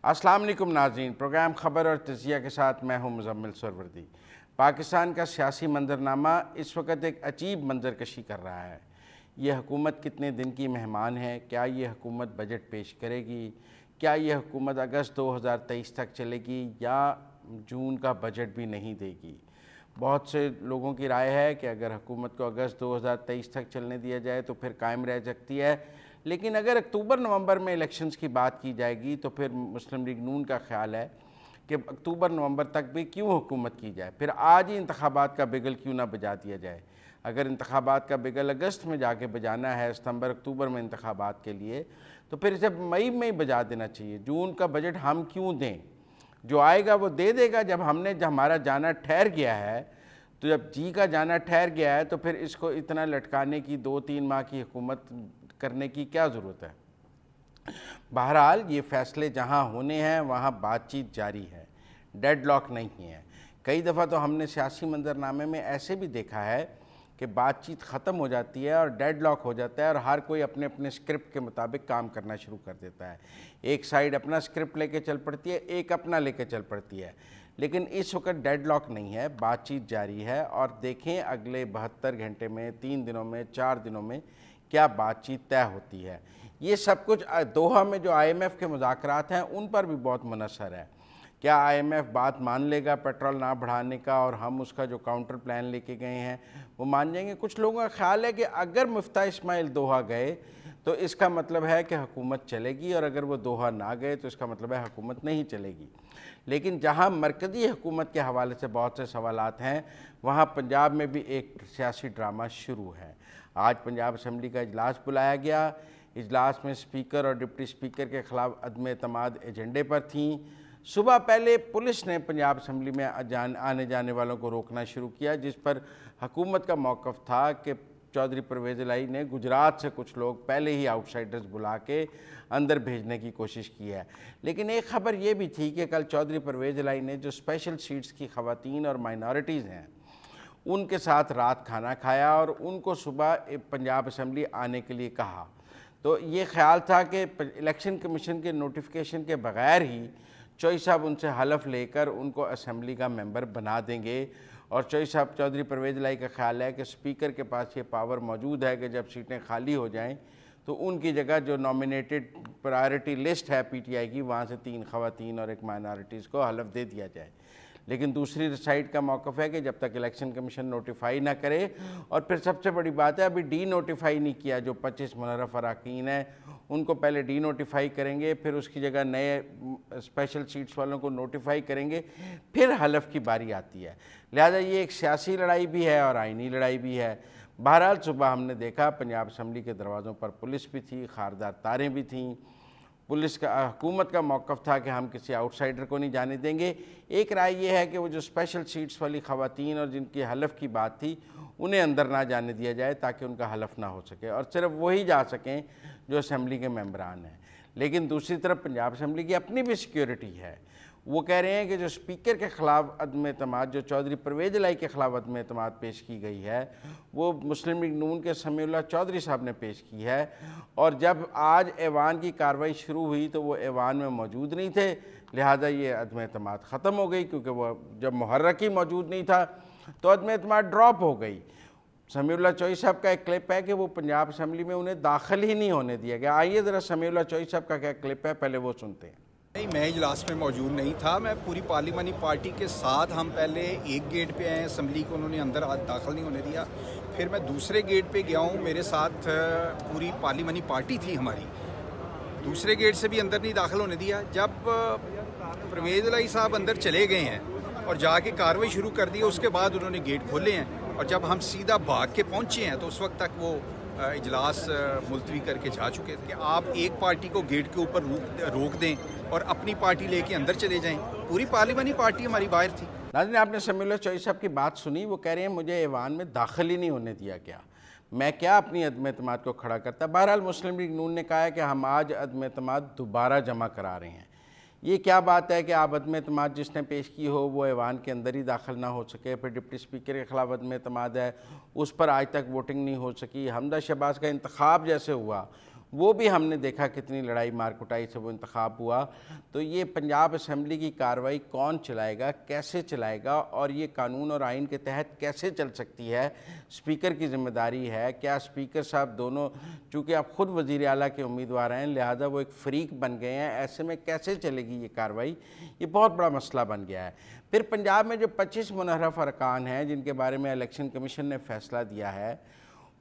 अस्सलाम वालेकुम नाज़रीन, प्रोग्राम ख़बर और तज़किया के साथ मैं हूं मुज़म्मिल सरवर्दी। पाकिस्तान का सियासी मंजरनामा इस वक्त एक अजीब मंजर कशी कर रहा है। ये हुकूमत कितने दिन की मेहमान है? क्या ये हुकूमत बजट पेश करेगी? क्या ये हुकूमत अगस्त 2023 तक चलेगी या जून का बजट भी नहीं देगी? बहुत से लोगों की राय है कि अगर हुकूमत को अगस्त 2023 तक चलने दिया जाए तो फिर कायम रह सकती है, लेकिन अगर अक्टूबर नवंबर में इलेक्शंस की बात की जाएगी तो फिर मुस्लिम लीग नून का ख्याल है कि अक्टूबर नवंबर तक भी क्यों हुकूमत की जाए, फिर आज ही इंतखाबात का बिगल क्यों ना बजा दिया जाए। अगर इंतखाबात का बिगल अगस्त में जाके बजाना है, सितंबर अक्टूबर में इंतखाबात के लिए, तो फिर इसे मई में ही बजा देना चाहिए। जून का बजट हम क्यों दें? जो आएगा वो दे देगा। जब हमारा जाना ठहर गया है, तो जब जी का जाना ठहर गया है तो फिर इसको इतना लटकाने की 2-3 माह की हुकूमत करने की क्या ज़रूरत है। बहरहाल ये फ़ैसले जहाँ होने हैं वहाँ बातचीत जारी है, डेडलॉक नहीं है। कई दफ़ा तो हमने सियासी मंजरनामे में ऐसे भी देखा है कि बातचीत ख़त्म हो जाती है और डेडलॉक हो जाता है और हर कोई अपने अपने स्क्रिप्ट के मुताबिक काम करना शुरू कर देता है। एक साइड अपना स्क्रिप्ट लेके चल पड़ती है, एक अपना लेके चल पड़ती है। लेकिन इस वक्त डेडलॉक नहीं है, बातचीत जारी है और देखें अगले 72 घंटे में, 3 दिनों में, 4 दिनों में क्या बातचीत तय होती है। ये सब कुछ दोहा में जो IMF के मुज़ाकरात हैं उन पर भी बहुत मुनहसर है। क्या IMF बात मान लेगा पेट्रोल ना बढ़ाने का और हम उसका जो काउंटर प्लान लेके गए हैं वो मान जाएंगे? कुछ लोगों का ख्याल है कि अगर मुफ्ता इस्माइल दोहा गए तो इसका मतलब है कि हुकूमत चलेगी और अगर वो दोहा ना गए तो इसका मतलब है हुकूमत नहीं चलेगी। लेकिन जहाँ मरकज़ी हुकूमत के हवाले से बहुत से सवालात हैं, वहाँ पंजाब में भी एक सियासी ड्रामा शुरू है। आज पंजाब असम्बली का इजलास बुलाया गया। इजलास में स्पीकर और डिप्टी स्पीकर के ख़िलाफ़ अदम एतमाद एजेंडे पर थीं। सुबह पहले पुलिस ने पंजाब असम्बली में आने जाने वालों को रोकना शुरू किया, जिस पर हुकूमत का मौक़िफ़ था कि चौधरी परवेज़ इलाही ने गुजरात से कुछ लोग पहले ही आउटसाइडर्स बुला के अंदर भेजने की कोशिश की है। लेकिन एक ख़बर ये भी थी कि कल चौधरी परवेज़ इलाही ने जो स्पेशल सीट्स की ख़वातीन और माइनॉरिटीज़ हैं उनके साथ रात खाना खाया और उनको सुबह पंजाब असम्बली आने के लिए कहा। तो ये ख्याल था कि इलेक्शन कमीशन के नोटिफिकेशन के बग़ैर ही चौधरी साहब उनसे हलफ लेकर उनको असम्बली का मेंबर बना देंगे। और चौधरी परवेज़ इलाही का ख्याल है कि स्पीकर के पास ये पावर मौजूद है कि जब सीटें खाली हो जाएं तो उनकी जगह जो नॉमिनेटेड प्रायोरिटी लिस्ट है PTI की, वहाँ से 3 ख़वातीन और 1 माइनॉरिटीज़ को हलफ दे दिया जाए। लेकिन दूसरी साइड का मौक़िफ़ है कि जब तक इलेक्शन कमीशन नोटिफाई ना करे, और फिर सबसे बड़ी बात है अभी डी नोटिफाई नहीं किया। जो 25 मुनर्रफ अरकान हैं उनको पहले डी नोटिफाई करेंगे, फिर उसकी जगह नए स्पेशल सीट्स वालों को नोटिफाई करेंगे, फिर हलफ की बारी आती है। लिहाजा ये एक सियासी लड़ाई भी है और आइनी लड़ाई भी है। बहरहाल सुबह हमने देखा पंजाब असम्बली के दरवाज़ों पर पुलिस भी थी, खारदार तारें भी थीं। पुलिस का हुकूमत का मौक़िफ़ था कि हम किसी आउटसाइडर को नहीं जाने देंगे। एक राय ये है कि वो जो स्पेशल सीट्स वाली ख़वातीन और जिनकी हलफ की बात थी उन्हें अंदर ना जाने दिया जाए ताकि उनका हलफ ना हो सके और सिर्फ वही जा सकें जो असम्बली के मेंबरान हैं। लेकिन दूसरी तरफ पंजाब असम्बली की अपनी भी सिक्योरिटी है। वो कह रहे हैं कि जो स्पीकर के ख़िलाफ़ अदम एतमाद, जो चौधरी परवेज़ इलाही के ख़िलाफ़ अदम एतमाद पेश की गई है, वो मुस्लिम लीग नून के समीउल्लाह चौधरी साहब ने पेश की है। और जब आज ऐवान की कार्रवाई शुरू हुई तो वो ऐवान में मौजूद नहीं थे, लिहाजा ये अदम एतमाद ख़त्म हो गई। क्योंकि वो जब मुहर्रक ही मौजूद नहीं था तो अदम एतमाद ड्रॉप हो गई। समीउल्लाह चौधरी साहब का एक क्लिप है कि वो पंजाब असम्बली में उन्हें दाखिल ही नहीं होने दिया गया। आइए ज़रा समीउल्लाह चौधरी साहब का क्या क्लिप है, पहले वो सुनते हैं। नहीं, मैं इजलास में मौजूद नहीं था। मैं पूरी पार्लिमानी पार्टी के साथ, हम पहले एक गेट पे आए असम्बली को, उन्होंने अंदर दाखिल नहीं होने दिया। फिर मैं दूसरे गेट पे गया हूँ, मेरे साथ पूरी पार्लिमानी पार्टी थी हमारी, दूसरे गेट से भी अंदर नहीं दाखिल होने दिया। जब परवेज़ इलाही साहब अंदर चले गए हैं और जाके कार्रवाई शुरू कर दी, उसके बाद उन्होंने गेट खोले हैं और जब हम सीधा भाग के पहुँचे हैं तो उस वक्त तक वो इजलास मुलतवी करके जा चुके थे। कि आप एक पार्टी को गेट के ऊपर रोक दें और अपनी पार्टी लेके अंदर चले जाएं। पूरी पार्लिमानी पार्टी हमारी बाहर थी। नाज़रीन, आपने समीउल्लाह चौधरी साहब की बात सुनी। वो कह रहे हैं मुझे ऐवान में दाखिल ही नहीं होने दिया गया, मैं क्या अपनी अदम एतमाद को खड़ा करता। बहरहाल मुस्लिम लीग नून ने कहा है कि हम आज अदम एतमाद दोबारा जमा करा रहे हैं। ये क्या बात है कि आप अदम एतमाद जिसने पेश की हो वो ऐवान के अंदर ही दाखिल ना हो सके। फिर डिप्टी स्पीकर के ख़िलाफ़ अदम एतमाद है, उस पर आज तक वोटिंग नहीं हो सकी। हमदा शहबाज का इंतखाब जैसे हुआ वो भी हमने देखा कितनी लड़ाई मार कुटाई से वो इंतखाब हुआ। तो ये पंजाब असम्बली की कार्रवाई कौन चलाएगा, कैसे चलाएगा और ये कानून और आइन के तहत कैसे चल सकती है, स्पीकर की जिम्मेदारी है। क्या स्पीकर साहब दोनों, चूँकि आप ख़ुद वज़ीर आला के उम्मीदवार हैं, लिहाजा वो एक फ़रीक बन गए हैं, ऐसे में कैसे चलेगी ये कार्रवाई, ये बहुत बड़ा मसला बन गया है। फिर पंजाब में जो 25 मुनहरफ अरकान हैं जिनके बारे में इलेक्शन कमीशन ने फ़ैसला दिया है,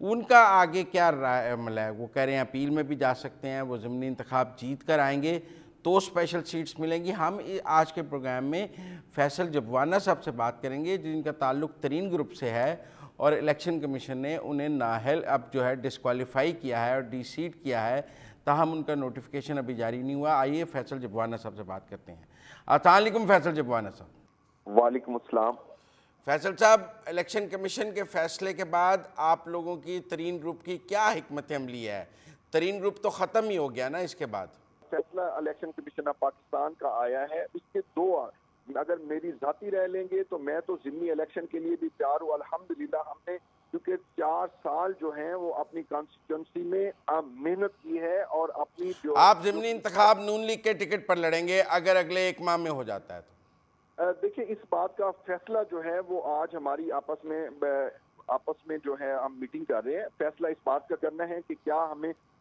उनका आगे क्या राय अमल है? वो कह रहे हैं अपील में भी जा सकते हैं, वो ज़मीनी इंतखाब जीत कर आएंगे तो स्पेशल सीट्स मिलेंगी। हम आज के प्रोग्राम में फैसल जबवाना साहब से बात करेंगे जिनका ताल्लुक़ तरीन ग्रुप से है और इलेक्शन कमीशन ने उन्हें नाहल अब जो है डिस्क्वालीफाई किया है और डी-सीट किया है, ताहम उनका नोटिफिकेशन अभी जारी नहीं हुआ। आइए फैसल जबवाना साहब से बात करते हैं। अस्सलाम वालेकुम फैसल जबवाना साहब। वालेकुम अस्सलाम। फैसल साहब, इलेक्शन कमीशन के फैसले के बाद आप लोगों की तरीन ग्रुप की क्या हिकमत अमली है? तरीन ग्रुप तो ख़त्म ही हो गया ना इसके बाद। फैसला इलेक्शन कमीशन ऑफ पाकिस्तान का आया है, उसके दो, अगर मेरी जाती राय लेंगे तो मैं तो ज़िमनी इलेक्शन के लिए भी तैयार हूँ। अल्हम्दुलिल्लाह हमने क्योंकि 4 साल जो हैं वो अपनी कॉन्स्टिट्यूंसी में मेहनत की है और अपनी जो आप ज़िमनी इंतखाब नून लीग के टिकट पर लड़ेंगे अगर अगले 1 माह में हो जाता है तो? देखिए, इस बात का फैसला जो है वो आज हमारी आपस में जो है हम मीटिंग कर रहे हैं। फैसला इस बात का करना है कि क्या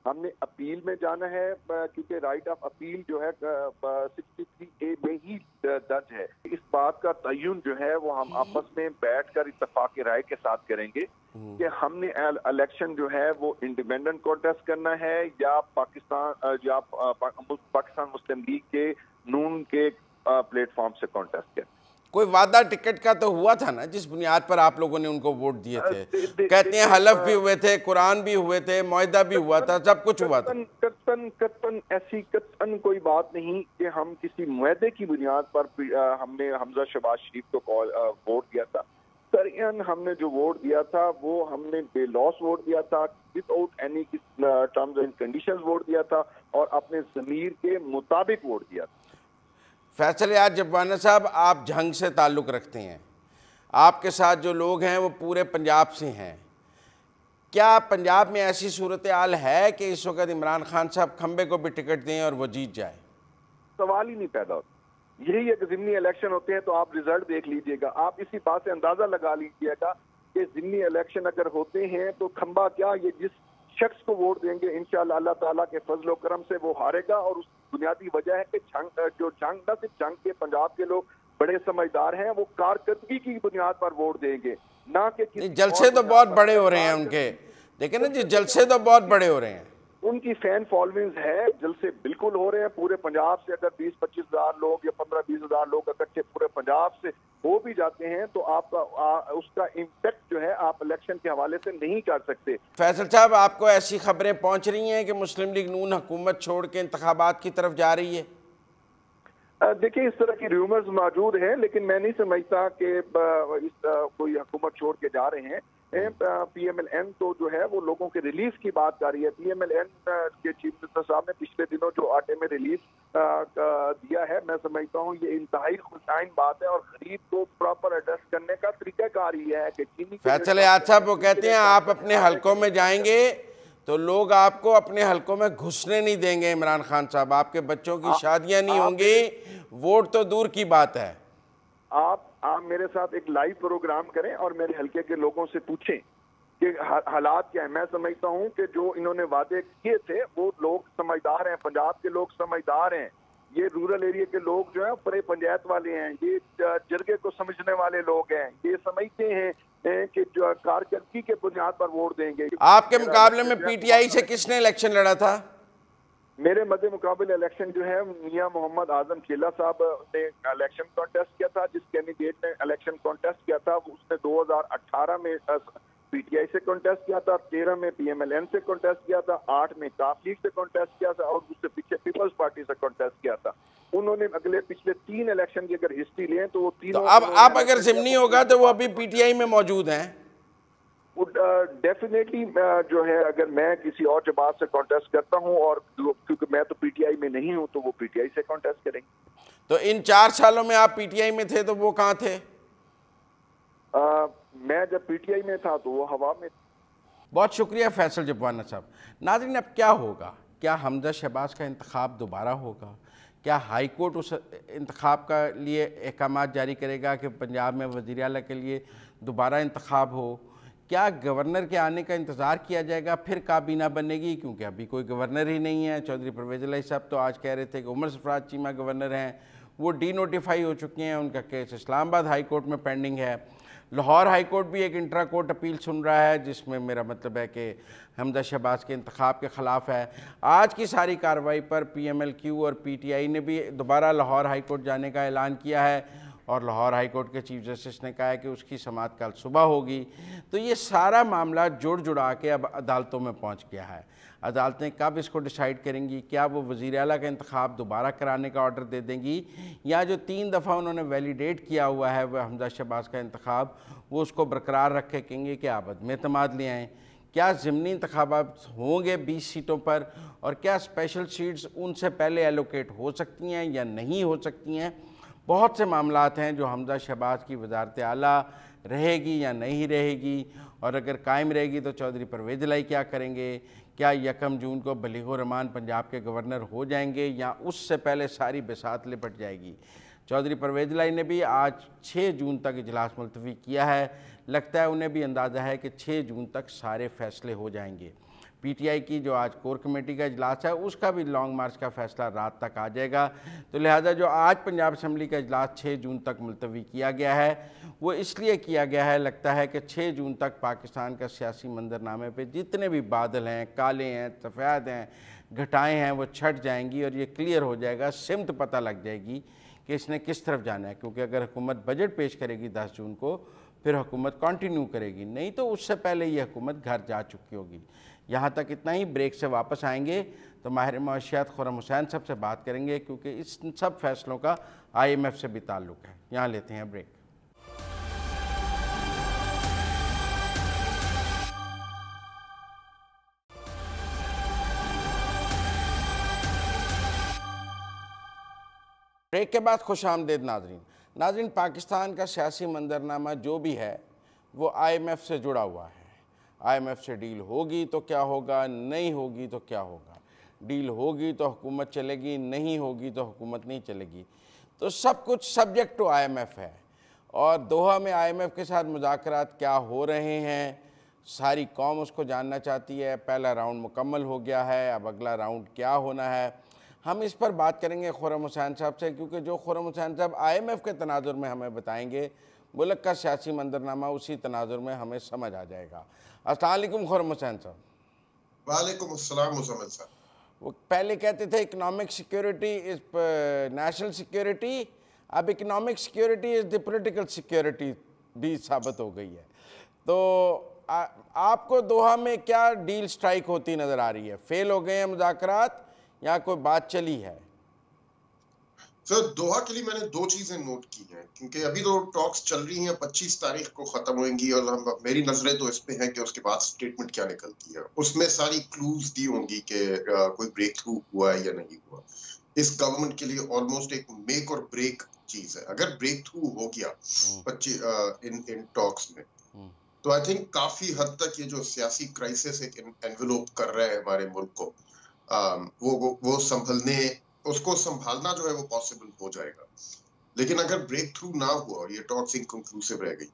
हमने अपील में जाना है, क्योंकि राइट ऑफ अपील जो है 63A में ही दर्ज है। इस बात का तयन जो है वो हम आपस में बैठकर इत्तेफाक राय के साथ करेंगे कि हमने इलेक्शन जो है वो इंडिपेंडेंट कॉन्टेस्ट करना है या पाकिस्तान मुस्लिम लीग के नून के प्लेटफॉर्म से कॉन्टेस्ट किया। कोई वादा टिकट का तो हुआ था ना, जिस बुनियाद पर आप लोगों ने उनको वोट दिए थे? कहते हैं हलफ भी हुए थे, कुरान भी हुए थे, मुआहदा भी हुआ था, सब कुछ हुआ था। कतन ऐसी कोई बात नहीं कि हम किसी मुआहदे की बुनियाद पर हमने हमजा शहबाज शरीफ को वोट दिया था। सरियन हमने जो वोट दिया था वो हमने बेलॉस वोट दिया था, without any terms and conditions vote दिया था और अपने ज़मीर के मुताबिक वोट दिया था। फैसल यार जबवाना साहब, आप झंग से ताल्लुक़ रखते हैं, आपके साथ जो लोग हैं वो पूरे पंजाब से हैं। क्या पंजाब में ऐसी सूरत हाल है कि इस वक्त इमरान खान साहब खंबे को भी टिकट दें और वो जीत जाए? सवाल ही नहीं पैदा होता। यही एक ज़िमनी इलेक्शन होते हैं तो आप रिजल्ट देख लीजिएगा, आप इसी बात से अंदाज़ा लगा लीजिएगा कि ज़िमनी इलेक्शन अगर होते हैं तो खंबा क्या, ये जिस शख्स को वोट देंगे इंशाअल्लाह अल्लाह ताला के फजल करम से वो हारेगा। और उस बुनियादी वजह है कि जंग न सिर्फ जंग के पंजाब के लोग बड़े समझदार हैं, वो कारकर्दगी की बुनियाद पर वोट देंगे, ना कि जलसे तो बहुत बड़े हो रहे हैं उनके, देखें ना जी, जलसे तो बहुत बड़े हो रहे हैं। उनकी फैन फॉलोइंग्स है, जलसे बिल्कुल हो रहे हैं। पूरे पंजाब से अगर 20-25 हज़ार लोग या 15-20 हज़ार लोग इकट्ठे पूरे पंजाब से हो भी जाते हैं तो आपका उसका इम्पैक्ट जो है आप इलेक्शन के हवाले से नहीं कर सकते। फैसल साहब, आपको ऐसी खबरें पहुंच रही हैं कि मुस्लिम लीग नून हुकूमत छोड़ के इंतखाबात की तरफ जा रही है? देखिए, इस तरह की रूमर्स मौजूद हैं, लेकिन मैं नहीं समझता कि कोई हुकूमत छोड़ के जा रहे हैं। PMLN तो जो है वो लोगों के रिलीफ की बात कर रही है। PMLN के चीफ मिनिस्टर साहब ने पिछले दिनों जो आटे में रिलीफ दिया है, मैं समझता हूँ ये इंतहाई खुशाइन बात है और गरीब को प्रॉपर एड्रेस करने का तरीकाकार ही है कि चीनी फैसल याद साहब वो कहते हैं आप अपने हलकों में जाएंगे तो लोग आपको अपने हलकों में घुसने नहीं देंगे। इमरान खान साहब, आपके बच्चों की शादियां नहीं होंगी, वोट तो दूर की बात है। आप मेरे साथ एक लाइव प्रोग्राम करें और मेरे हलके के लोगों से पूछें कि हालात क्या है। मैं समझता हूं कि जो इन्होंने वादे किए थे वो लोग समझदार हैं, पंजाब के लोग समझदार हैं। ये रूरल एरिया के लोग जो है बड़े पंचायत वाले हैं, ये जरगे को समझने वाले लोग हैं, ये समझते हैं कि जो कारकर्दगी के बुनियाद पर वोट देंगे। आपके मुकाबले में PTI से किसने इलेक्शन लड़ा था? मेरे मध्य मुकाबले इलेक्शन जो है मियां मोहम्मद आजम खेला साहब ने इलेक्शन कॉन्टेस्ट किया था। जिस कैंडिडेट ने इलेक्शन कॉन्टेस्ट किया था उसने 2018 में PTI से कॉन्टेस्ट किया था, 13 में PMLN से कॉन्टेस्ट किया था, 8 में काफ लीग से कॉन्टेस्ट किया था और उससे पीछे पीपल्स पार्टी से कॉन्टेस्ट किया था। उन्होंने पिछले 3 इलेक्शन की अगर हिस्ट्री लें तो वो तीनों अब अगर ज़िमनी होगा तो वो अभी PTI में मौजूद हैं। डेफिनेटली जो है अगर मैं किसी और जमात से कॉन्टेस्ट करता हूं और क्योंकि मैं तो PTI में नहीं हूं तो वो PTI से कॉन्टेस्ट करेंगे। तो इन 4 सालों में आप PTI में थे तो वो कहाँ थे? मैं जब PTI में था तो वो हवा में। बहुत शुक्रिया फैसल जबवाना साहब। नाज़रीन, अब क्या होगा? क्या हमजा शहबाज का इंतखाब दोबारा होगा? क्या हाई कोर्ट उस इंतखाब का लिए अहकाम जारी करेगा कि पंजाब में वज़ीर आला के लिए दोबारा इंतखाब हो? क्या गवर्नर के आने का इंतज़ार किया जाएगा, फिर काबीना बनेगी? क्योंकि अभी कोई गवर्नर ही नहीं है। चौधरी परवेज़ इलाही साहब तो आज कह रहे थे कि उमर सरफराज चीमा गवर्नर हैं, वो डी नोटिफाई हो चुके हैं, उनका केस इस्लामाबाद हाई कोर्ट में पेंडिंग है। लाहौर हाई कोर्ट भी एक इंट्रा कोर्ट अपील सुन रहा है, जिसमें मेरा मतलब है कि हमजा शहबाज के इंतखाब के ख़िलाफ़ है। आज की सारी कार्रवाई पर PMLQ और PTI ने भी दोबारा लाहौर हाई कोर्ट जाने का ऐलान किया है, और लाहौर हाई कोर्ट के चीफ जस्टिस ने कहा है कि उसकी समाअत कल सुबह होगी। तो ये सारा मामला जुड़ जुड़ा के अब अदालतों में पहुँच गया है। अदालतें कब इसको डिसाइड करेंगी? क्या वो वज़ीर आला का इंतखाब दोबारा कराने का ऑर्डर दे देंगी, या जो 3 दफ़ा उन्होंने वैलिडेट किया हुआ है वह हमजा शहबाज का इंतखाब, वो उसको बरकरार रखे, कहेंगे कि आप अदम एतमाद ले आएँ? क्या ज़िमनी इंतखाबात होंगे 20 सीटों पर, और क्या स्पेशल सीट्स उनसे पहले एलोकेट हो सकती हैं या नहीं हो सकती हैं? बहुत से मामलात हैं जो हमजा शहबाज की वज़ारत आला रहेगी या नहीं रहेगी, और अगर कायम रहेगी तो चौधरी परवेज़ इलाही क्या करेंगे? क्या 1 जून को बलीगुर रहमान पंजाब के गवर्नर हो जाएंगे, या उससे पहले सारी बिसात लिपट जाएगी? चौधरी परवेज़ इलाही ने भी आज 6 जून तक इजलास मुलतवी किया है। लगता है उन्हें भी अंदाज़ा है कि 6 जून तक सारे फैसले हो जाएंगे। PTI की जो आज कोर कमेटी का इजलास है, उसका भी लॉन्ग मार्च का फैसला रात तक आ जाएगा। तो लिहाजा जो आज पंजाब असम्बली का इजलास 6 जून तक मुलतवी किया गया है, वो इसलिए किया गया है, लगता है कि 6 जून तक पाकिस्तान का सियासी मंजरनामे पे जितने भी बादल हैं, काले हैं, सफ़ेद हैं, घटाएँ हैं, वो छट जाएंगी, और ये क्लियर हो जाएगा, सिमत पता लग जाएगी कि इसने किस तरफ जाना है। क्योंकि अगर हुकूमत बजट पेश करेगी 10 जून को, फिर हुकूमत कंटिन्यू करेगी, नहीं तो उससे पहले ये हुकूमत घर जा चुकी होगी। यहाँ तक इतना ही। ब्रेक से वापस आएंगे तो माहिर मआशियात खुर्रम हुसैन साहब से बात करेंगे, क्योंकि इस सब फैसलों का IMF से भी ताल्लुक़ है। यहाँ लेते हैं ब्रेक। ब्रेक के बाद खुश आमदेद नाजरीन, पाकिस्तान का सियासी मंजरनामा जो भी है वो IMF से जुड़ा हुआ है। IMF से डील होगी तो क्या होगा, नहीं होगी तो क्या होगा। डील होगी तो हुकूमत चलेगी, नहीं होगी तो हुकूमत नहीं चलेगी। तो सब कुछ सब्जेक्ट टू IMF है, और दोहा में IMF के साथ मुज़ाकरात क्या हो रहे हैं, सारी कौम उसको जानना चाहती है। पहला राउंड मुकम्मल हो गया है, अब अगला राउंड क्या होना है, हम इस पर बात करेंगे खुर्रम हुसैन साहब से, क्योंकि जो खुर्रम हुसैन साहब IMF के तनाजुर में हमें बताएंगे, मुल्क का सियासी मंजरनामा उसी तनाजुर में हमें समझ आ जाएगा। अस्सलाम वालेकुम खुर्रम हुसैन साहब। वालेकुम अस्सलाम मुज़म्मिल साहब। वो पहले कहते थे economic security is national security, अब economic security is the political security भी साबित हो गई है। तो आपको दोहा में क्या डील स्ट्राइक होती नज़र आ रही है? फेल हो गए हैं मुज़ाकरात या कोई बात चली है? सर, दोहा के लिए मैंने 2 चीजें नोट की हैं, क्योंकि अभी तो टॉक्स चल रही हैं, 25 तारीख को खत्म होंगी, और मेरी नजरें तो इस पे हैं कि उसके बाद स्टेटमेंट क्या निकलती है। उसमें सारी क्लूज दी होंगी कि कोई ब्रेक थ्रू हुआ है या नहीं हुआ। इस गवर्नमेंट के लिए ऑलमोस्ट एक मेक और ब्रेक चीज है। अगर ब्रेक थ्रू हो गया इन टॉक्स में, तो आई थिंक काफी हद तक ये जो सियासी क्राइसिस एक एनवेलोप कर रहा है हमारे मुल्क को, वो उसको संभालना जो है वो पॉसिबल हो जाएगा। लेकिन अगर ब्रेक थ्रू ना हुआ और ये टॉक्स इनकंक्लूसिव रह गई,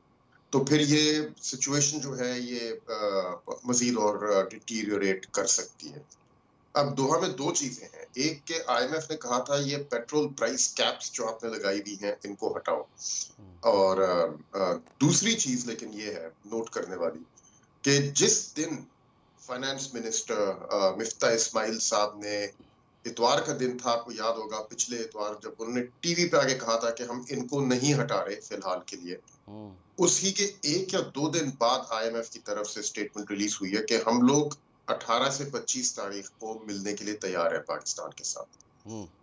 तो फिर ये सिचुएशन जो है ये मजीद और डिटीरियोरेट कर सकती है। अब दोहा में 2 चीजें हैं। एक के IMF ने कहा था ये पेट्रोल प्राइस कैप्स जो आपने लगाई हुई हैं इनको हटाओ, और दूसरी चीज लेकिन ये है नोट करने वाली कि जिस दिन फाइनेंस मिनिस्टर मिफ्ता इस्माइल साहब ने, इतवार का दिन था, आपको याद होगा पिछले इतवार जब उन्होंने टीवी पे आके कहा था कि हम इनको नहीं हटा रहे फिलहाल के लिए, उसी के 1 या 2 दिन बाद IMF की तरफ से स्टेटमेंट रिलीज हुई है कि हम लोग 18 से 25 तारीख को मिलने के लिए तैयार है पाकिस्तान के साथ।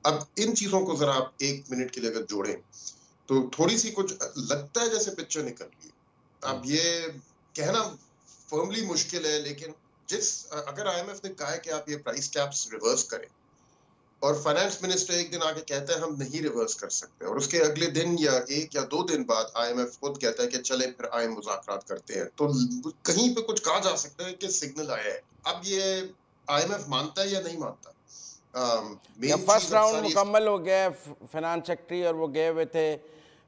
अब इन चीजों को जरा आप 1 मिनट के लिए अगर जोड़ें तो थोड़ी सी कुछ लगता है जैसे पिक्चर निकल रही है। अब ये कहना फर्मली मुश्किल है, लेकिन अगर IMF ने कहा है कि आप ये प्राइस कैप्स रिवर्स करें, और फाइनेंस मिनिस्टर एक दिन आके कहता है हम नहीं रिवर्स कर सकते, और उसके अगले दिन या 1 या 2 दिन बाद IMF खुद कहता है कि चले फिर आए मुज़ाकरात करते हैं। तो कहीं पे कुछ कहा जा सकता है कि सिग्नल आया है। अब ये IMF मानता है या नहीं मानता? या फर्स्ट राउंड मुकम्मल हो गया फाइनेंस सेक्रेटरी और वो गए हुए थे,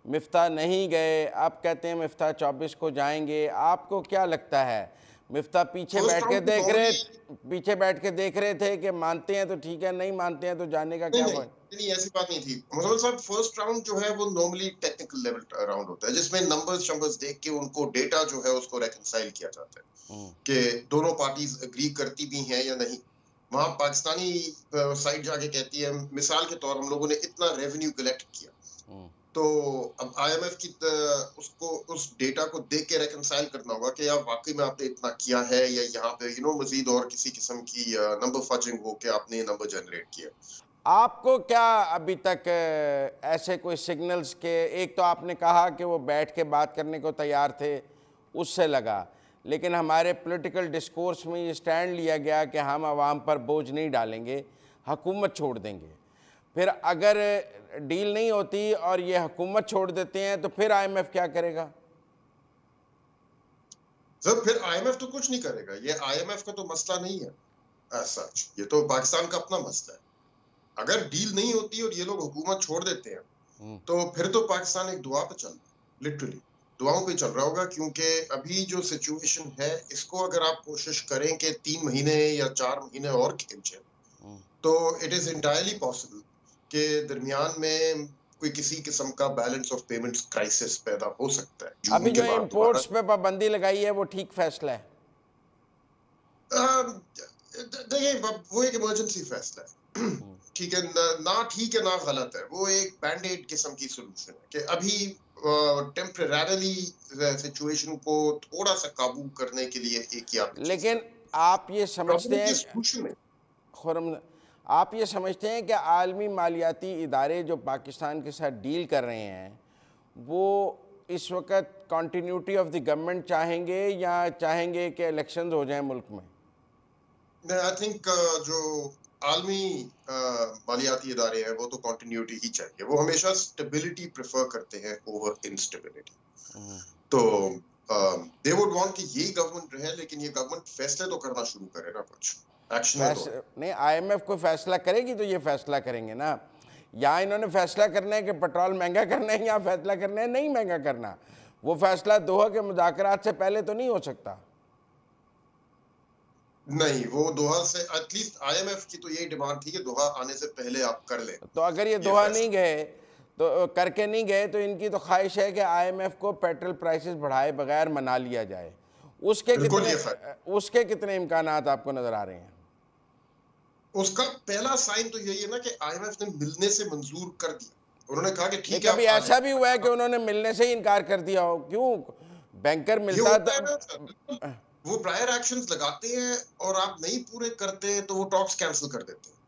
मिफ्ता नहीं गए, अब कहते हैं मिफ्ता 24 को जाएंगे। आपको क्या लगता है मिफ्ता पीछे बैठ के देख रहे थे कि मानते हैं तो ठीक है, नहीं मानते हैं तो जाने का क्या पॉइंट? नहीं, ऐसी बात नहीं थी मुसलमान साहब। फर्स्ट राउंड जो है वो नॉर्मली टेक्निकल लेवल राउंड होता है, जिसमें नंबर्स देख के उनको डेटा जो है उसको रेकंसाइल किया जाता है कि दोनों पार्टीज एग्री करती भी हैं या नहीं। वहां पाकिस्तानी साइड जाके कहती है, मिसाल के तौर हम लोगों ने इतना रेवेन्यू कलेक्ट किया, तो अब IMF की उसको उस डेटा को देख के रेकंसाइल करना होगा कि यार वाकई में आपने इतना किया है या यहाँ पे मजीद और किसी किस्म की नंबर फजिंग हो के आपने ये नंबर जनरेट किया। आपको क्या अभी तक ऐसे कोई सिग्नल्स के, एक तो आपने कहा कि वो बैठ के बात करने को तैयार थे, उससे लगा, लेकिन हमारे पॉलिटिकल डिस्कोर्स में ये स्टैंड लिया गया कि हम आवाम पर बोझ नहीं डालेंगे, हुकूमत छोड़ देंगे। फिर अगर डील नहीं होती और ये हुकूमत छोड़ देते हैं तो फिर IMF क्या करेगा? सर फिर IMF तो कुछ नहीं करेगा। ये IMF का तो मसला नहीं है as such, ये तो पाकिस्तान का अपना मसला है। अगर डील नहीं होती और ये लोग हुकूमत छोड़ देते हैं तो फिर तो पाकिस्तान एक दुआ पे चल रहा है, लिटरली दुआओं पे चल रहा होगा, क्योंकि अभी जो सिचुएशन है इसको अगर आप कोशिश करें कि 3 महीने या 4 महीने और खींचें तो इट इज इंटायरली पॉसिबल के दरमियान में कोई किसी किस्म का बैलेंस ऑफ पेमेंट्स क्राइसिस पैदा हो सकता है। अभी जो इंपोर्ट्स पे पाबंदी लगाई है वो ठीक फैसला है? देखिए वो एक इमरजेंसी फैसला है, ठीक है ना, ठीक है ना गलत है, वो एक बैंडेड किस्म की सोल्यूशन है कि अभी टेम्परेरीली सिचुएशन को थोड़ा सा काबू करने के लिए एक या। लेकिन आप ये समझते हैं खुरम, आप ये समझते हैं कि आलमी मालियाती इदारे जो पाकिस्तान के साथ डील कर रहे हैं वो इस वक्त कंटिन्यूटी ऑफ द गवर्नमेंट चाहेंगे या चाहेंगे कि इलेक्शंस हो जाएं मुल्क में? आई थिंक जो आलमी मालियाती इदारे हैं वो तो कंटिन्यूटी ही चाहिए, वो हमेशा स्टेबिलिटी प्रेफर करते हैं ओवर इंस्टेबिलिटी। तो दे वुड वांट कि यही गवर्नमेंट रहे, लेकिन ये गवर्नमेंट फैसले तो करना शुरू करे ना, कुछ नहीं IMF को फैसला करेगी तो ये फैसला करेंगे ना, या इन्होंने फैसला करना है कि पेट्रोल महंगा करना है या फैसला करना है नहीं महंगा करना। वो फैसला दोहा के मुज़ाकरात से पहले तो नहीं हो सकता। नहीं, वो दोहा से एटलीस्ट IMF की तो यही डिमांड थी कि दोहा आने से पहले आप कर लें। तो अगर ये दोहा नहीं गए तो करके नहीं गए तो इनकी तो ख्वाहिश है कि IMF को पेट्रोल प्राइसेस बढ़ाए बगैर मना लिया जाए। उसके कितने इम्कानात आपको नजर आ रहे हैं? उसका पहला साइन तो यही है ना कि IMF ने मिलने से मंजूर कर दिया। उन्होंने कहा कि ठीक है। कभी ऐसा भी हुआ है कि उन्होंने मिलने से ही इनकार कर दिया हो? क्यों बैंकर मिलता था, वो प्रायर एक्शंस लगाते हैं और आप नहीं पूरे करते तो वो टॉक्स कैंसिल कर देते हैं।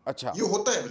अच्छा, ये होता है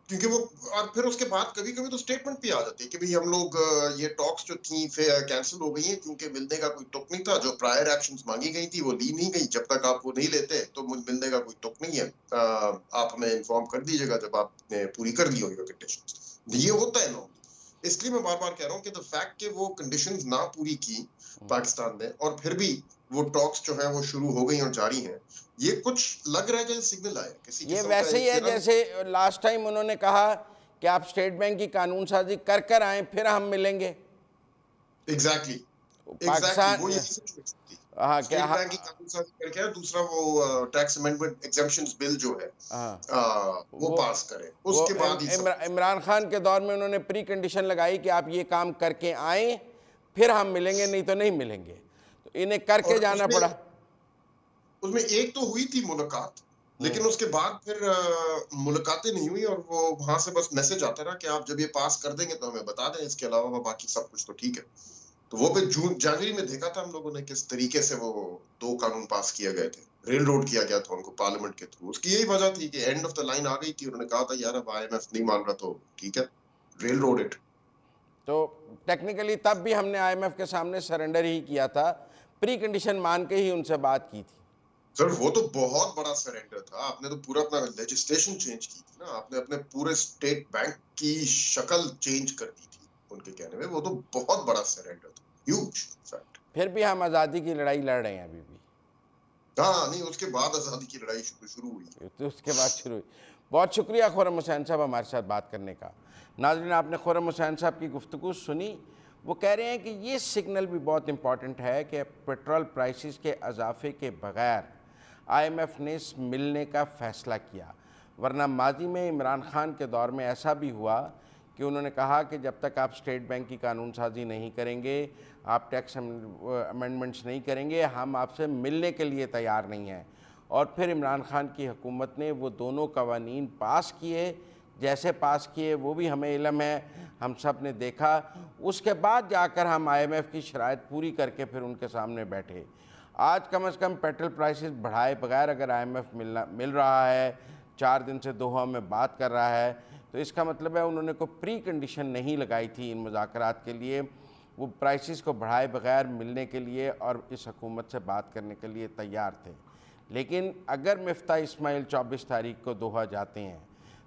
क्योंकि वो, और फिर उसके बाद कभी कभी तो स्टेटमेंट भी आ जाती है कि भाई हम लोग ये टॉक्स जो थी फिर कैंसिल हो गई हैं क्योंकि मिलने का कोई तुक नहीं था, जो प्रायर एक्शंस मांगी गई थी वो ली नहीं गई, जब तक आप वो नहीं लेते तो मिलने का कोई तुक नहीं है, आप हमें इन्फॉर्म कर दीजिएगा जब आपने पूरी कर दी होगी कंडीशंस। ये होता है नॉर्मली। इसलिए मैं बार बार कह रहा हूँ कि द फैक्ट कि वो कंडीशंस ना पूरी की पाकिस्तान ने और फिर भी वो टॉक्स जो है वो शुरू हो गई और जारी हैं, ये कुछ लग रहा है जैसे सिग्नल आया किसी ये वैसे ही है जैसे लास्ट टाइम उन्होंने कहा कि आप स्टेट बैंक की कानून साजी कर कर आए फिर हम मिलेंगे। एग्जैक्टली पाकिस्तान वो हाँ क्या बैंक की कानून साजी करके दूसरा वो टैक्स अमेंडमेंट एग्जेम्पशंस बिल जो है वो पास करे, उसके बाद इमरान खान के दौर में उन्होंने प्री कंडीशन लगाई कि आप ये काम करके आए फिर हम मिलेंगे, नहीं तो नहीं मिलेंगे, तो इन्हें करके जाना पड़ा। उसमें एक तो हुई थी मुलाकात, लेकिन उसके बाद फिर मुलाकातें नहीं हुई और वो वहां से बस मैसेज आता रहा कि आप जब ये पास कर देंगे तो हमें बता दें, इसके अलावा बाकी सब कुछ तो ठीक है। तो वो फिर जनवरी में देखा था हम लोगों ने किस तरीके से वो 2 कानून पास किए गए थे, रेल रोड किया गया था उनको पार्लियामेंट के थ्रू। उसकी यही वजह थी कि एंड ऑफ द लाइन आ गई थी, उन्होंने कहा था यार अब IMF नहीं मान रहा तो ठीक है, रेल रोड इट। तो टेक्निकली तब भी हमने IMF के सामने सरेंडर ही किया था, प्री कंडीशन मान के ही उनसे बात की थी। सर वो तो बहुत बड़ा सरेंडर था। आपने तो पूरा अपना लेजिस्लेशन चेंज की थी ना, आपने अपने पूरे स्टेट बैंक की शक्ल चेंज कर दी थी उनके कहने में। वो तो बहुत बड़ा सरेंडर था, ह्यूज फैक्ट। फिर भी हम आज़ादी की लड़ाई लड़ रहे हैं अभी भी। हाँ नहीं, उसके बाद आज़ादी की लड़ाई शुरू हुई। तो उसके बाद शुरू हुई। बहुत शुक्रिया खुर्रम हुसैन साहब हमारे साथ बात करने का। नाज़रीन, आपने खुर्रम हुसैन साहब की गुफ्तगू सुनी। वो कह रहे हैं कि ये सिग्नल भी बहुत इम्पॉर्टेंट है कि पेट्रोल प्राइसेस के इजाफे के बगैर IMF ने मिलने का फ़ैसला किया, वरना माजी में इमरान खान के दौर में ऐसा भी हुआ कि उन्होंने कहा कि जब तक आप स्टेट बैंक की कानून साजी नहीं करेंगे, आप टैक्स अमेंडमेंट्स नहीं करेंगे, हम आपसे मिलने के लिए तैयार नहीं हैं। और फिर इमरान खान की हुकूमत ने वो दोनों कवानीन पास किए, जैसे पास किए वो भी हमें इल्म है, हम सब ने देखा। उसके बाद जाकर हम IMF की शराइत पूरी करके फिर उनके सामने बैठे। आज कम से कम पेट्रोल प्राइसेस बढ़ाए बगैर अगर IMF मिल रहा है, 4 दिन से दोहा में बात कर रहा है, तो इसका मतलब है उन्होंने कोई प्री कंडीशन नहीं लगाई थी इन मुज़ाकरात के लिए। वो प्राइसेस को बढ़ाए बगैर मिलने के लिए और इस हुकूमत से बात करने के लिए तैयार थे। लेकिन अगर मिफ्ता इस्माइल 24 तारीख को दोहा जाते हैं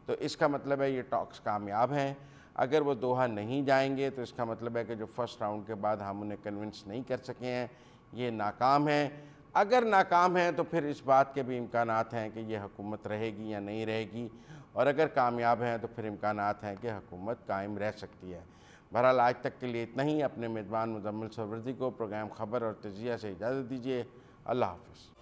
तो इसका मतलब है ये टॉक्स कामयाब हैं। अगर वो दोहा नहीं जाएंगे तो इसका मतलब है कि जो फर्स्ट राउंड के बाद हम उन्हें कन्विंस नहीं कर सके हैं, ये नाकाम हैं। अगर नाकाम हैं तो फिर इस बात के भी इम्कानात हैं कि ये हुकूमत रहेगी या नहीं रहेगी, और अगर कामयाब हैं तो फिर इम्कानात हैं कि हुकूमत कायम रह सकती है। बहरहाल आज तक के लिए इतना ही। अपने मेज़बान मुज़म्मिल सरवरदी को प्रोग्राम खबर और तजिया से इजाज़त दीजिए। अल्लाह हाफ़िज़।